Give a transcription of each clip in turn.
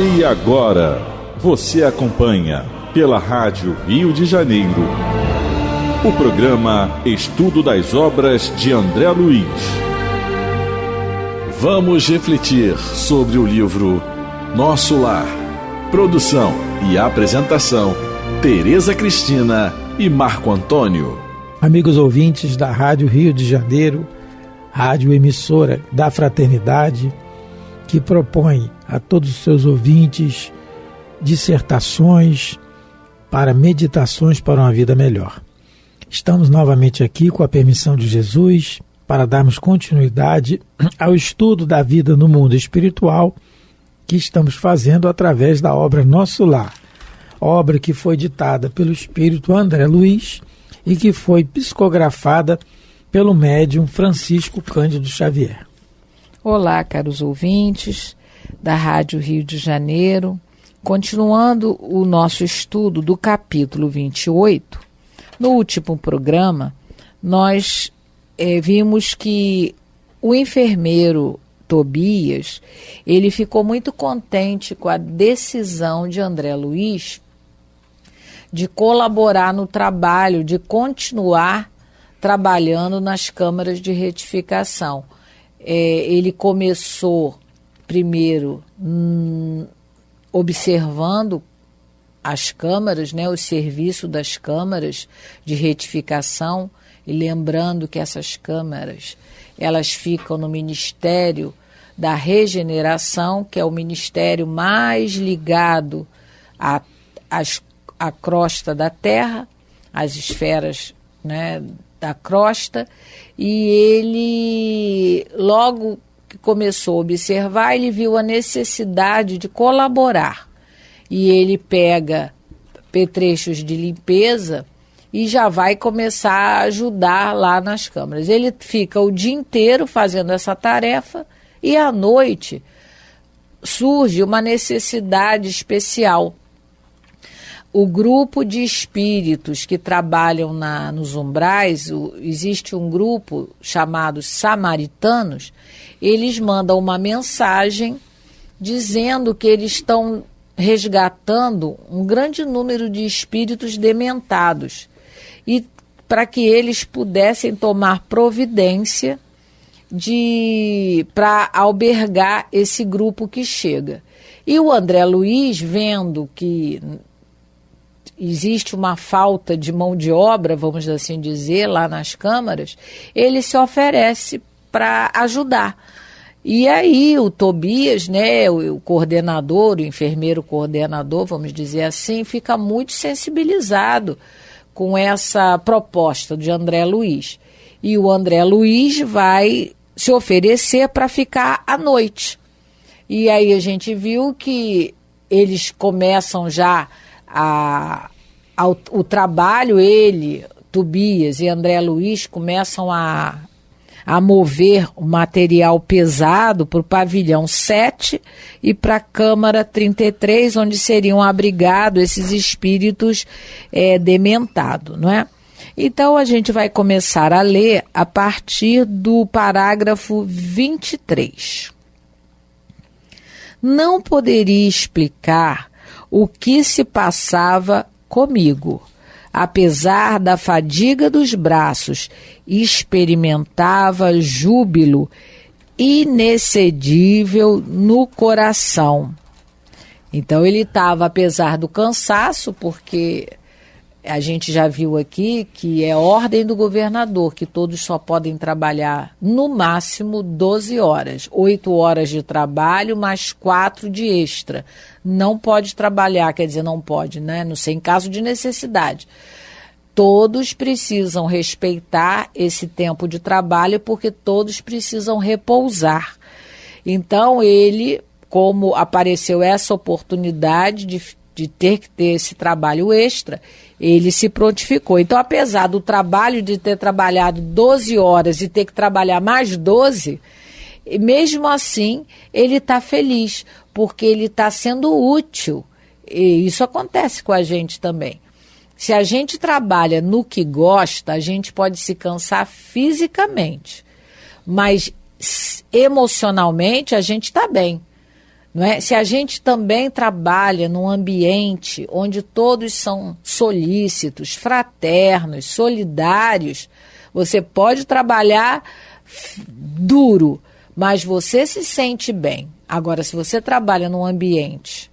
E agora, você acompanha pela Rádio Rio de Janeiro o programa Estudo das Obras de André Luiz. Vamos refletir sobre o livro Nosso Lar. Produção e apresentação, Tereza Cristina e Marco Antônio. Amigos ouvintes da Rádio Rio de Janeiro, rádio emissora da Fraternidade, que propõe a todos os seus ouvintes dissertações para meditações para uma vida melhor. Estamos novamente aqui com a permissão de Jesus para darmos continuidade ao estudo da vida no mundo espiritual que estamos fazendo através da obra Nosso Lar, obra que foi ditada pelo espírito André Luiz e que foi psicografada pelo médium Francisco Cândido Xavier. Olá, caros ouvintes da Rádio Rio de Janeiro. Continuando o nosso estudo do capítulo 28, no último programa, nós vimos que o enfermeiro Tobias, ele ficou muito contente com a decisão de André Luiz de colaborar no trabalho, de continuar trabalhando nas câmaras de retificação. Ele começou primeiro observando as câmaras, o serviço das câmaras de retificação, e lembrando que essas câmaras, elas ficam no Ministério da Regeneração, que é o ministério mais ligado à crosta da Terra, às esferas, da crosta, e ele, logo que começou a observar, ele viu a necessidade de colaborar. E ele pega petrechos de limpeza e já vai começar a ajudar lá nas câmaras. Ele fica o dia inteiro fazendo essa tarefa e à noite surge uma necessidade especial. O grupo de espíritos que trabalham nos umbrais, existe um grupo chamado Samaritanos, eles mandam uma mensagem dizendo que eles estão resgatando um grande número de espíritos dementados e para que eles pudessem tomar providência para albergar esse grupo que chega. E o André Luiz, vendo que existe uma falta de mão de obra, vamos assim dizer, lá nas câmaras, ele se oferece para ajudar. E aí o Tobias, o coordenador, o enfermeiro coordenador, vamos dizer assim, fica muito sensibilizado com essa proposta de André Luiz. E o André Luiz vai se oferecer para ficar à noite. E aí a gente viu que eles começam já o trabalho, ele, Tobias e André Luiz começam a mover o material pesado para o pavilhão 7 e para a câmara 33, onde seriam abrigados esses espíritos dementados, não é? Então a gente vai começar a ler a partir do parágrafo 23. Não poderia explicar o que se passava comigo. Apesar da fadiga dos braços, experimentava júbilo inexcedível no coração. Então ele estava, apesar do cansaço, porque a gente já viu aqui que é ordem do governador que todos só podem trabalhar no máximo 12 horas, 8 horas de trabalho mais 4 de extra. Não pode trabalhar, quer dizer, não pode, não sei, em caso de necessidade. Todos precisam respeitar esse tempo de trabalho porque todos precisam repousar. Então ele, como apareceu essa oportunidade de ter que ter esse trabalho extra, ele se prontificou. Então, apesar do trabalho de ter trabalhado 12 horas e ter que trabalhar mais 12, mesmo assim, ele está feliz, porque ele está sendo útil. E isso acontece com a gente também. Se a gente trabalha no que gosta, a gente pode se cansar fisicamente, mas emocionalmente a gente está bem. não é? Se a gente também trabalha num ambiente onde todos são solícitos, fraternos, solidários, você pode trabalhar duro, mas você se sente bem. Agora, se você trabalha num ambiente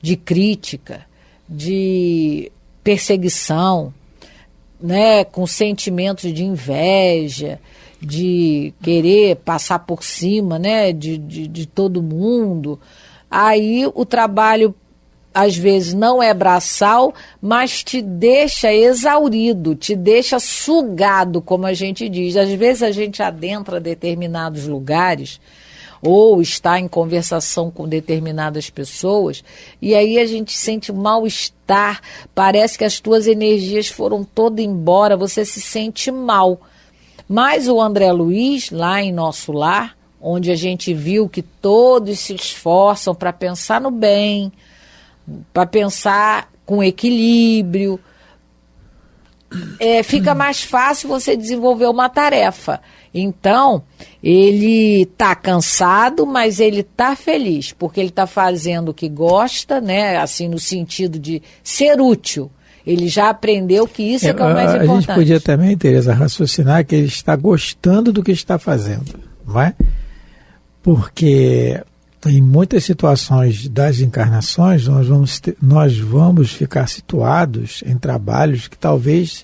de crítica, de perseguição, né, com sentimentos de inveja, de querer passar por cima, né, de todo mundo, aí o trabalho às vezes não é braçal, mas te deixa exaurido, te deixa sugado, como a gente diz. Às vezes a gente adentra determinados lugares ou está em conversação com determinadas pessoas, e aí a gente sente mal-estar, parece que as tuas energias foram todas embora, você se sente mal. Mas o André Luiz, lá em Nosso Lar, onde a gente viu que todos se esforçam para pensar no bem, para pensar com equilíbrio, fica mais fácil você desenvolver uma tarefa. Então, ele está cansado, mas ele está feliz, porque ele está fazendo o que gosta, né? Assim, no sentido de ser útil. Ele já aprendeu que isso é que é o mais importante. A gente podia também, Tereza, raciocinar que ele está gostando do que está fazendo, não é? Porque em muitas situações das encarnações, nós vamos ficar situados em trabalhos que talvez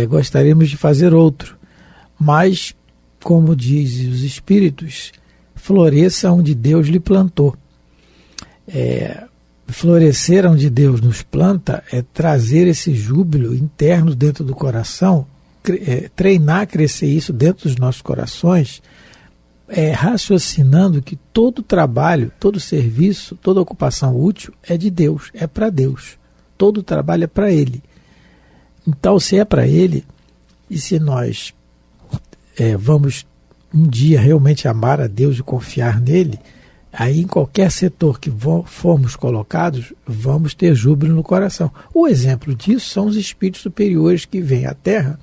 gostaríamos de fazer outro. Mas, como dizem os espíritos, floresça onde Deus lhe plantou. Florescer onde Deus nos planta é trazer esse júbilo interno dentro do coração, treinar, crescer isso dentro dos nossos corações, raciocinando que todo trabalho, todo serviço, toda ocupação útil é de Deus, é para Deus. Todo trabalho é para Ele. Então, se é para Ele, e se nós vamos um dia realmente amar a Deus e confiar nele, aí em qualquer setor que formos colocados, vamos ter júbilo no coração. O exemplo disso são os espíritos superiores que vêm à Terra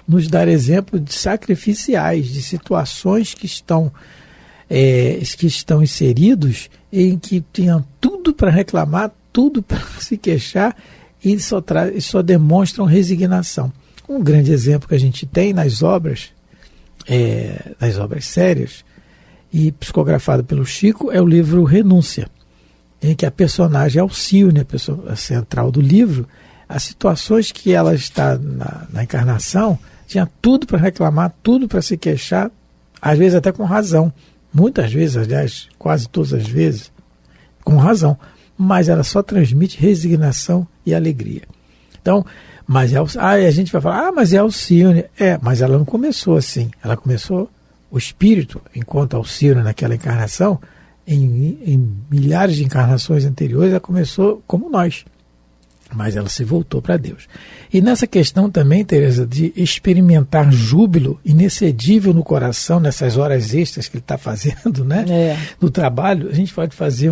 nos dar exemplo de sacrificiais, de situações que estão inseridos em que tinham tudo para reclamar, tudo para se queixar e só demonstram resignação. Um grande exemplo que a gente tem nas obras sérias e psicografado pelo Chico é o livro Renúncia, em que a personagem Alcíone, a pessoa central do livro, as situações que ela está na encarnação, tinha tudo para reclamar, tudo para se queixar, às vezes até com razão, muitas vezes, aliás, quase todas as vezes, com razão, mas ela só transmite resignação e alegria. Então, mas a gente vai falar, mas é Alcíone. Mas ela não começou assim. Ela começou, o espírito, enquanto Alcíone naquela encarnação, em milhares de encarnações anteriores, ela começou como nós. Mas ela se voltou para Deus. E nessa questão também, Tereza, de experimentar júbilo inexcedível no coração, nessas horas extras que ele está fazendo, né? No trabalho, a gente pode fazer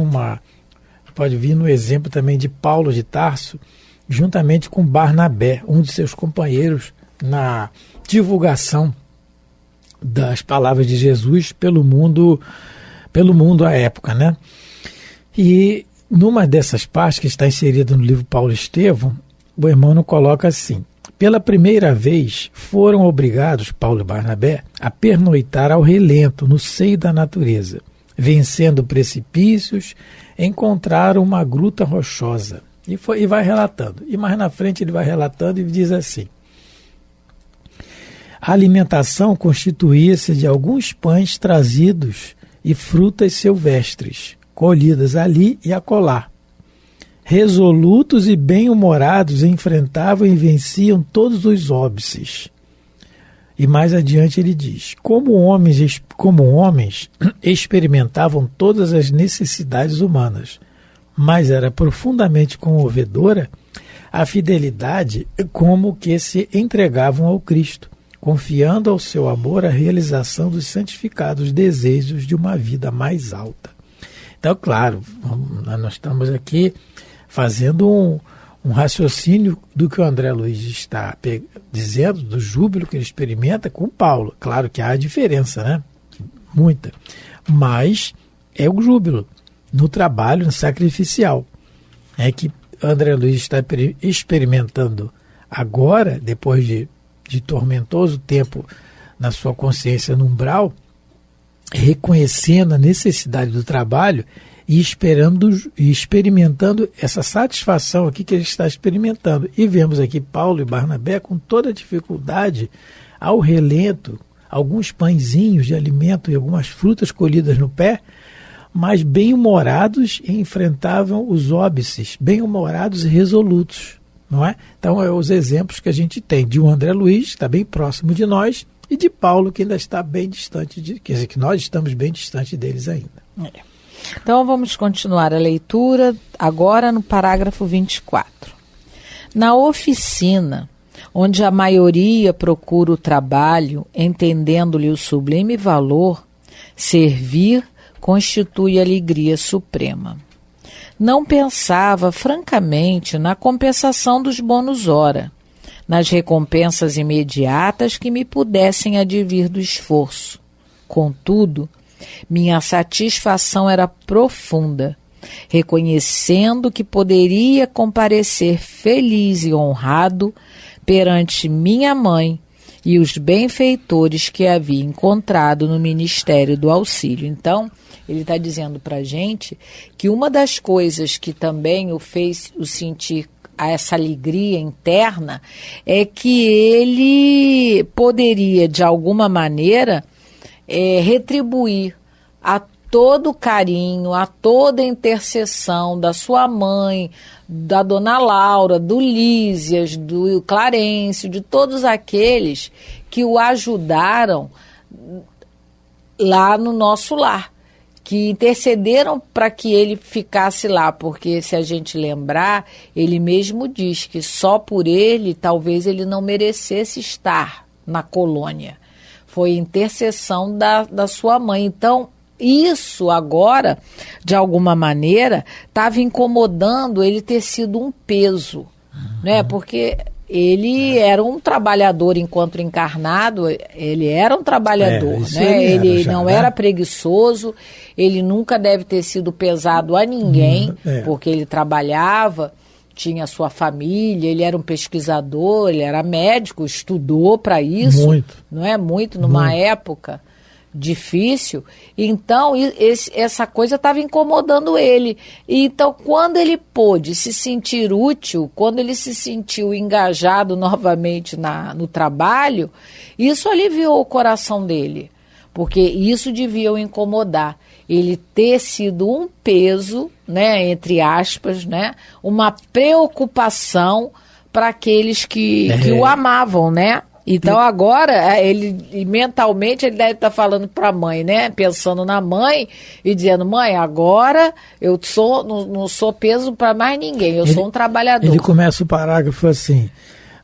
pode vir no exemplo também de Paulo de Tarso, juntamente com Barnabé, um de seus companheiros na divulgação das palavras de Jesus pelo mundo à época, né? E numa dessas partes que está inserida no livro Paulo Estevão, o Emmanuel coloca assim: pela primeira vez foram obrigados, Paulo e Barnabé, a pernoitar ao relento, no seio da natureza. Vencendo precipícios, encontraram uma gruta rochosa. E vai relatando. E mais na frente ele vai relatando e diz assim: a alimentação constituía-se de alguns pães trazidos e frutas silvestres, colhidas ali e acolá. Resolutos e bem-humorados enfrentavam e venciam todos os óbices. E mais adiante ele diz: como homens experimentavam todas as necessidades humanas, mas era profundamente comovedora a fidelidade como que se entregavam ao Cristo, confiando ao seu amor a realização dos santificados desejos de uma vida mais alta. Então, claro, nós estamos aqui fazendo um raciocínio do que o André Luiz está dizendo, do júbilo que ele experimenta com Paulo. Claro que há diferença, né? Muita. Mas é o júbilo no trabalho sacrificial. É que André Luiz está experimentando agora, depois de tormentoso tempo na sua consciência no umbral, reconhecendo a necessidade do trabalho e experimentando essa satisfação aqui que ele está experimentando. E vemos aqui Paulo e Barnabé com toda a dificuldade, ao relento, alguns pãezinhos de alimento e algumas frutas colhidas no pé, mas bem-humorados, e enfrentavam os óbices, bem-humorados e resolutos, não é? Então, é os exemplos que a gente tem de um André Luiz, que está bem próximo de nós, e de Paulo, que ainda está bem distante, quer dizer, que nós estamos bem distante deles ainda. Então, vamos continuar a leitura, agora no parágrafo 24. Na oficina, onde a maioria procura o trabalho, entendendo-lhe o sublime valor, servir constitui alegria suprema. Não pensava, francamente, na compensação dos bônus hora, nas recompensas imediatas que me pudessem advir do esforço. Contudo, minha satisfação era profunda, reconhecendo que poderia comparecer feliz e honrado perante minha mãe e os benfeitores que havia encontrado no Ministério do Auxílio. Então, ele está dizendo para a gente que uma das coisas que também o fez o sentir essa alegria interna é que ele poderia, de alguma maneira, retribuir a todo o carinho, a toda a intercessão da sua mãe, da dona Laura, do Lísias, do Clarencio, de todos aqueles que o ajudaram lá no nosso lar, que intercederam para que ele ficasse lá, porque se a gente lembrar, ele mesmo diz que só por ele talvez ele não merecesse estar na colônia. Foi intercessão da sua mãe. Então, isso agora, de alguma maneira, estava incomodando ele ter sido um peso, né? Porque ele era um trabalhador enquanto encarnado, ele era um trabalhador, né? Ele não era preguiçoso, ele nunca deve ter sido pesado a ninguém, porque ele trabalhava, tinha sua família, ele era um pesquisador, ele era médico, estudou para isso, não é? Muito numa época difícil, então essa coisa estava incomodando ele. Então, quando ele pôde se sentir útil, quando ele se sentiu engajado novamente no trabalho, isso aliviou o coração dele, porque isso devia o incomodar, ele ter sido um peso, né, entre aspas, né, uma preocupação para aqueles que o amavam, né? Então agora, ele mentalmente ele deve estar falando para a mãe, né? Pensando na mãe e dizendo, mãe, agora eu não sou peso para mais ninguém, eu sou um trabalhador. Ele começa o parágrafo assim,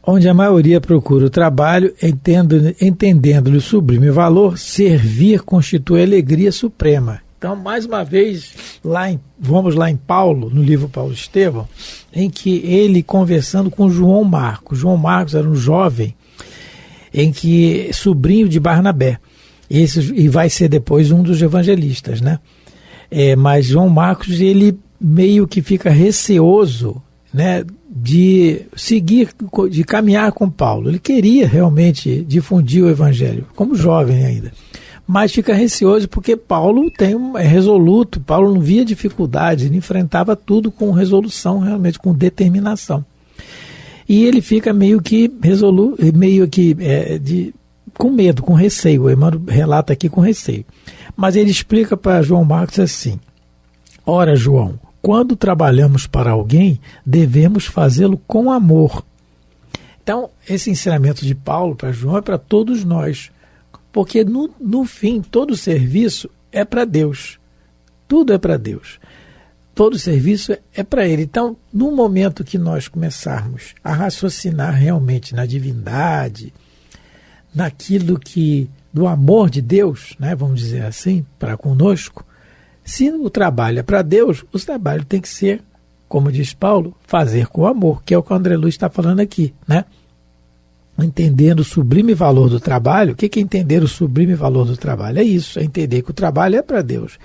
onde a maioria procura o trabalho, entendendo-lhe o sublime valor, servir constitui alegria suprema. Então, mais uma vez, vamos lá em Paulo, no livro Paulo Estevão, em que ele conversando com João Marcos. João Marcos era um jovem sobrinho de Barnabé, e vai ser depois um dos evangelistas, né? Mas João Marcos, ele meio que fica receoso, né, de caminhar com Paulo. Ele queria realmente difundir o evangelho, como jovem ainda, mas fica receoso porque Paulo é resoluto, Paulo não via dificuldade, ele enfrentava tudo com resolução, realmente com determinação. E ele fica meio que com medo, com receio. O Emmanuel relata aqui com receio. Mas ele explica para João Marcos assim: ora, João, quando trabalhamos para alguém, devemos fazê-lo com amor. Então, esse ensinamento de Paulo para João é para todos nós. Porque no fim, todo serviço é para Deus. Tudo é para Deus. Todo serviço é para Ele. Então, no momento que nós começarmos a raciocinar realmente na divindade, naquilo do amor de Deus, né, vamos dizer assim, para conosco, se o trabalho é para Deus, o trabalho tem que ser, como diz Paulo, fazer com amor, que é o que o André Luiz está falando aqui, né? Entendendo o sublime valor do trabalho. O que é entender o sublime valor do trabalho? É isso, é entender que o trabalho é para Deus.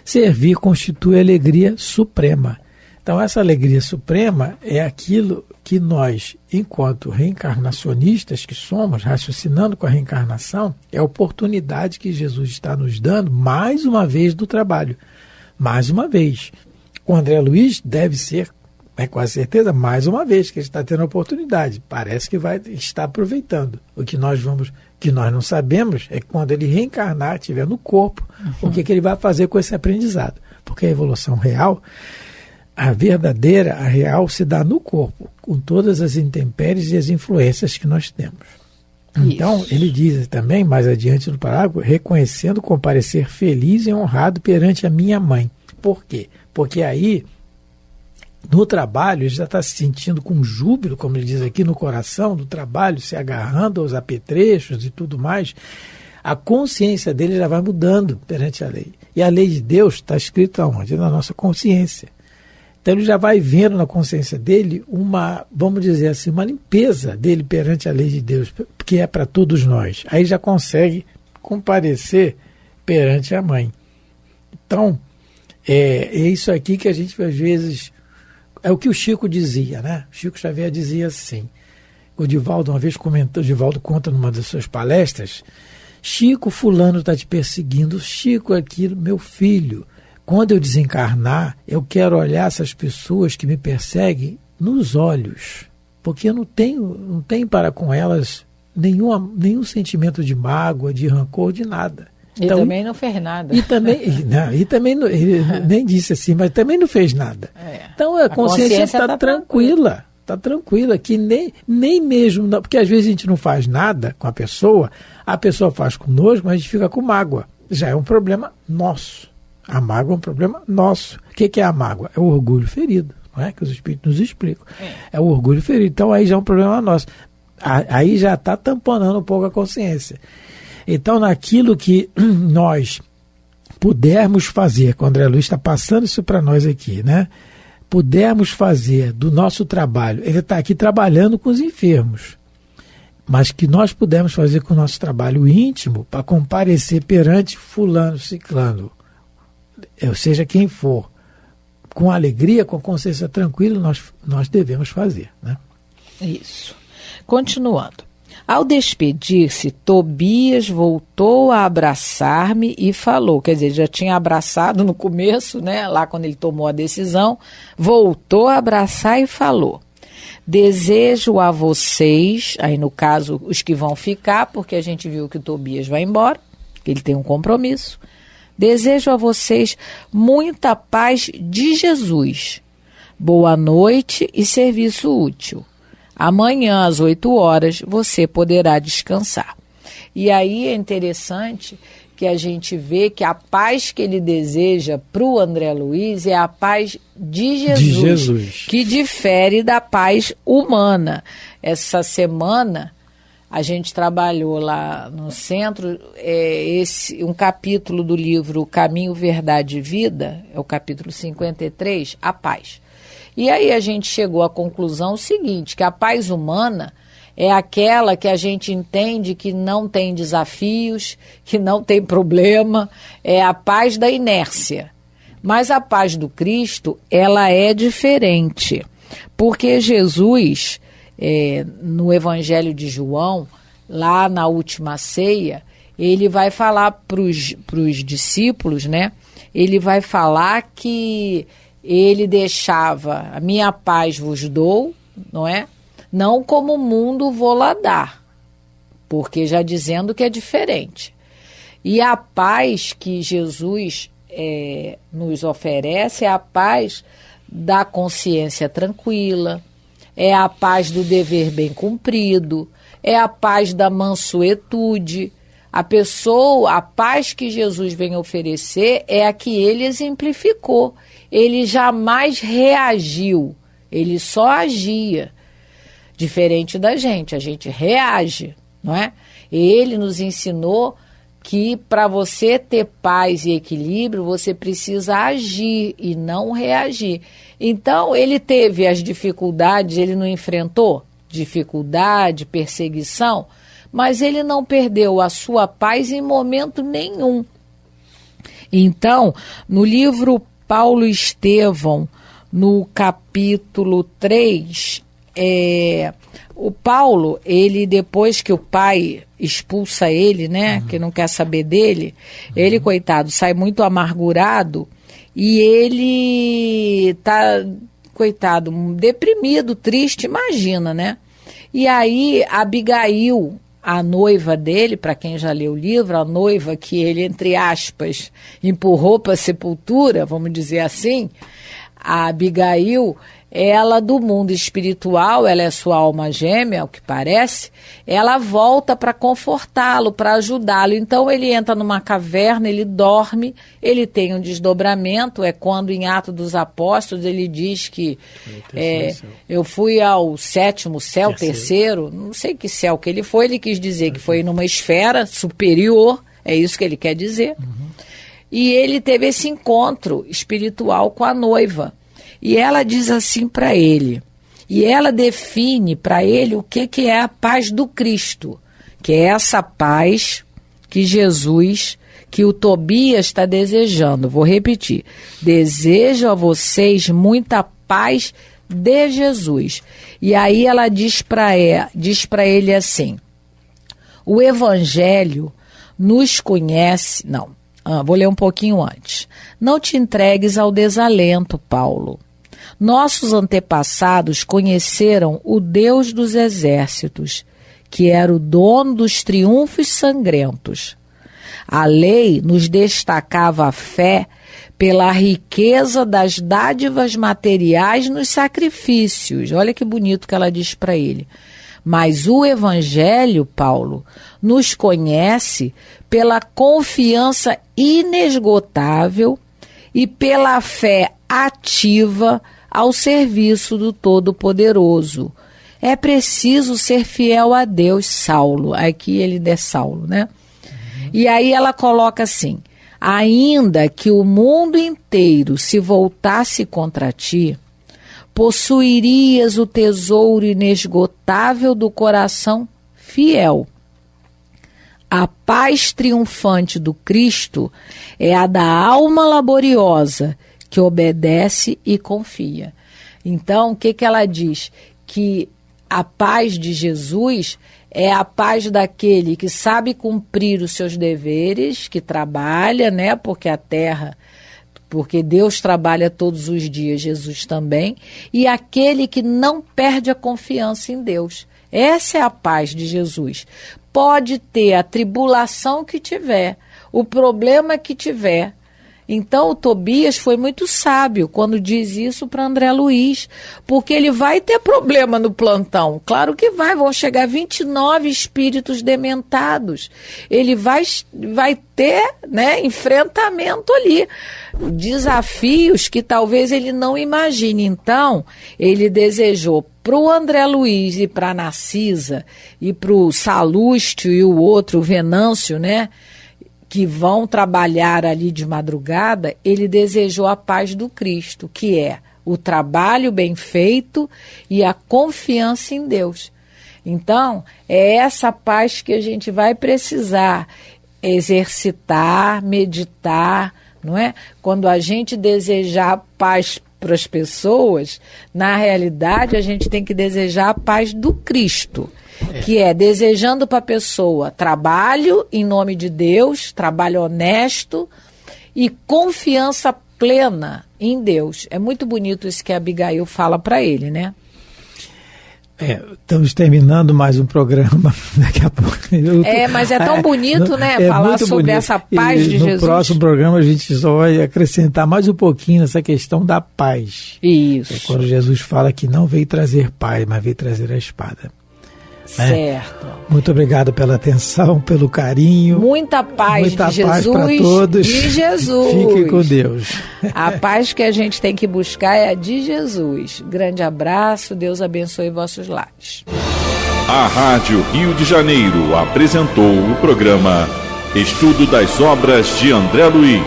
Servir constitui alegria suprema. Então, essa alegria suprema é aquilo que nós, enquanto reencarnacionistas que somos, raciocinando com a reencarnação, é a oportunidade que Jesus está nos dando, mais uma vez, do trabalho. Mais uma vez. O André Luiz deve ser, com certeza, mais uma vez que ele está tendo a oportunidade. Parece que vai estar aproveitando. O que nós não sabemos é que quando ele reencarnar, estiver no corpo, o que ele vai fazer com esse aprendizado. Porque a evolução real, a verdadeira, a real, se dá no corpo, com todas as intempéries e as influências que nós temos. Então, ele diz também, mais adiante no parágrafo, reconhecendo comparecer feliz e honrado perante a minha mãe. Por quê? Porque aí, no trabalho, ele já está se sentindo com júbilo, como ele diz aqui, no coração do trabalho, se agarrando aos apetrechos e tudo mais. A consciência dele já vai mudando perante a lei. E a lei de Deus está escrita onde? Na nossa consciência. Então ele já vai vendo na consciência dele uma, vamos dizer assim, uma limpeza dele perante a lei de Deus, que é para todos nós. Aí já consegue comparecer perante a mãe. Então, é isso aqui que a gente às vezes... É o que o Chico dizia, né? O Chico Xavier dizia assim. O Divaldo uma vez comentou, o Divaldo conta numa das suas palestras, Chico, fulano está te perseguindo, Chico, aquilo, meu filho... Quando eu desencarnar, eu quero olhar essas pessoas que me perseguem nos olhos, porque eu não tenho para com elas nenhum sentimento de mágoa, de rancor, de nada. Então, também não fez nada. E também ele nem disse assim, mas também não fez nada. Então a consciência está tranquila. Está tranquila, que nem mesmo, porque às vezes a gente não faz nada com a pessoa faz conosco, mas a gente fica com mágoa. Já é um problema nosso. A mágoa é um problema nosso. O que é a mágoa? É o orgulho ferido, não é? Que os espíritos nos explicam. É o orgulho ferido. Então aí já é um problema nosso. Aí já está tamponando um pouco a consciência. Então, naquilo que nós pudermos fazer, quando o André Luiz está passando isso para nós aqui, né? Pudermos fazer do nosso trabalho, ele está aqui trabalhando com os enfermos, mas que nós pudermos fazer com o nosso trabalho íntimo para comparecer perante fulano, ciclano, seja quem for, com alegria, com consciência tranquila, nós devemos fazer, né? Isso. Continuando. Ao despedir-se, Tobias voltou a abraçar-me e falou, quer dizer, já tinha abraçado no começo, né, lá quando ele tomou a decisão, voltou a abraçar e falou, desejo a vocês, aí no caso os que vão ficar, porque a gente viu que o Tobias vai embora, que ele tem um compromisso, desejo a vocês muita paz de Jesus. Boa noite e serviço útil. Amanhã, às 8 horas, você poderá descansar. E aí é interessante que a gente vê que a paz que ele deseja para o André Luiz é a paz de Jesus, que difere da paz humana. Essa semana... A gente trabalhou lá no centro, um capítulo do livro Caminho, Verdade e Vida, é o capítulo 53, a paz. E aí a gente chegou à conclusão seguinte, que a paz humana é aquela que a gente entende que não tem desafios, que não tem problema, é a paz da inércia. Mas a paz do Cristo, ela é diferente, porque Jesus... no Evangelho de João, lá na última ceia, ele vai falar para os discípulos, né? Ele vai falar que ele deixava, a minha paz vos dou, não é? Não como o mundo vou lá dar, porque já dizendo que é diferente. E a paz que Jesus nos oferece é a paz da consciência tranquila, é a paz do dever bem cumprido, é a paz da mansuetude. A paz que Jesus vem oferecer é a que ele exemplificou. Ele jamais reagiu, ele só agia. Diferente da gente, a gente reage, não é? Ele nos ensinou que para você ter paz e equilíbrio, você precisa agir e não reagir. Então, ele teve as dificuldades, ele não enfrentou dificuldade, perseguição, mas ele não perdeu a sua paz em momento nenhum. Então, no livro Paulo e Estevão, no capítulo 3, o Paulo, ele, depois que o pai expulsa ele, né, que não quer saber dele, ele, coitado, sai muito amargurado e ele tá, coitado, deprimido, triste, imagina, né? E aí, Abigail, a noiva dele, para quem já leu o livro, a noiva que ele, entre aspas, empurrou para a sepultura, vamos dizer assim, a Abigail, ela do mundo espiritual, ela é sua alma gêmea, o que parece, ela volta para confortá-lo, para ajudá-lo. Então ele entra numa caverna, ele dorme, ele tem um desdobramento, é quando em Atos dos Apóstolos ele diz que eu fui ao 7º céu, terceiro, não sei que céu que ele foi, ele quis dizer que foi numa esfera superior, é isso que ele quer dizer. E ele teve esse encontro espiritual com a noiva. E ela diz assim para ele, e ela define para ele o que é a paz do Cristo, que é essa paz que Jesus, que o Tobias está desejando. Vou repetir, desejo a vocês muita paz de Jesus. E aí ela diz para ele assim, o Evangelho nos conhece... vou ler um pouquinho antes. Não te entregues ao desalento, Paulo. Nossos antepassados conheceram o Deus dos exércitos, que era o dono dos triunfos sangrentos. A lei nos destacava a fé pela riqueza das dádivas materiais nos sacrifícios. Olha que bonito que ela diz para ele. Mas o Evangelho, Paulo, nos conhece pela confiança inesgotável e pela fé ativa ao serviço do Todo-Poderoso. É preciso ser fiel a Deus, Saulo. Aqui ele é Saulo, né? E aí ela coloca assim, ainda que o mundo inteiro se voltasse contra ti, possuirias o tesouro inesgotável do coração fiel. A paz triunfante do Cristo é a da alma laboriosa, que obedece e confia. Então, o que ela diz? Que a paz de Jesus é a paz daquele que sabe cumprir os seus deveres, que trabalha, né? Porque Deus trabalha todos os dias, Jesus também, e aquele que não perde a confiança em Deus. Essa é a paz de Jesus. Pode ter a tribulação que tiver, o problema que tiver. Então o Tobias foi muito sábio quando diz isso para André Luiz, porque ele vai ter problema no plantão. Claro que vão chegar 29 espíritos dementados. Ele vai ter, né, enfrentamento ali, desafios que talvez ele não imagine. Então ele desejou para o André Luiz e para a Narcisa e para o Salústio e o outro, o Venâncio, né, que vão trabalhar ali de madrugada, ele desejou a paz do Cristo, que é o trabalho bem feito e a confiança em Deus. Então, é essa paz que a gente vai precisar exercitar, meditar, não é? Quando a gente desejar paz para as pessoas, na realidade a gente tem que desejar a paz do Cristo. Que é desejando para a pessoa trabalho em nome de Deus, trabalho honesto e confiança plena em Deus. É muito bonito isso que a Abigail fala para ele, né? Estamos terminando mais um programa daqui a pouco. Mas é tão bonito, né? Falar sobre bonito. Essa paz de Jesus. No próximo programa a gente só vai acrescentar mais um pouquinho nessa questão da paz. Isso. É quando Jesus fala que não veio trazer paz, mas veio trazer a espada. Certo. Muito obrigado pela atenção, pelo carinho. Muita paz de Jesus para todos. De Jesus. Fique com Deus. A paz que a gente tem que buscar é a de Jesus. Grande abraço, Deus abençoe vossos lares. A Rádio Rio de Janeiro apresentou o programa Estudo das Obras de André Luiz.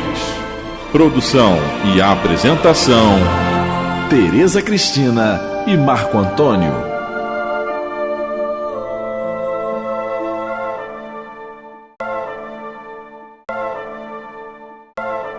Produção e apresentação, Tereza Cristina e Marco Antônio.